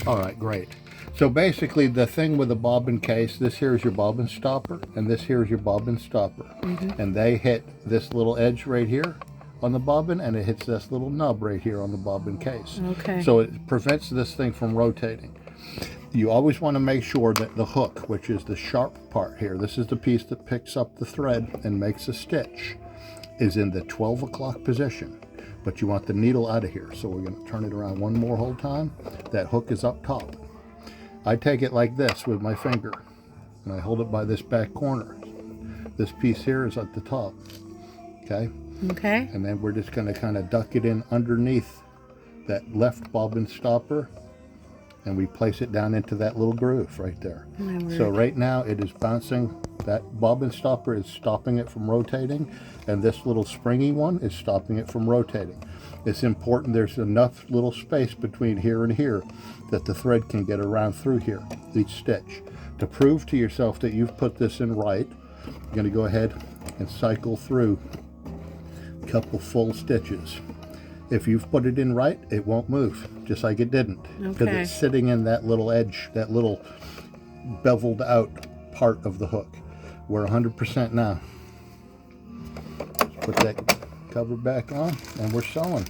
All right, great. So basically the thing with the bobbin case, this here is your bobbin stopper and this here is your bobbin stopper. And they hit this little edge right here on the bobbin and it hits this little nub right here on the bobbin case. Okay. So it prevents this thing from rotating. You always want to make sure that the hook, which is the sharp part here, this is the piece that picks up the thread and makes a stitch, is in the 12 o'clock position. But you want the needle out of here. So we're going to turn it around one more whole time. That hook is up top. I take it like this with my finger and I hold it by this back corner. This piece here is at the top. Okay? Okay. And then we're just going to kind of duck it in underneath that left bobbin stopper and we place it down into that little groove right there. So right now it is bouncing. That bobbin stopper is stopping it from rotating, and this little springy one is stopping it from rotating. It's important there's enough little space between here and here that the thread can get around through here, each stitch. To prove to yourself that you've put this in right, you're going to go ahead and cycle through a couple full stitches. If you've put it in right, it won't move, just like it didn't. Because it's sitting in that little edge, that little beveled out part of the hook. We're 100% now. Let's put that cover back on and we're sewing.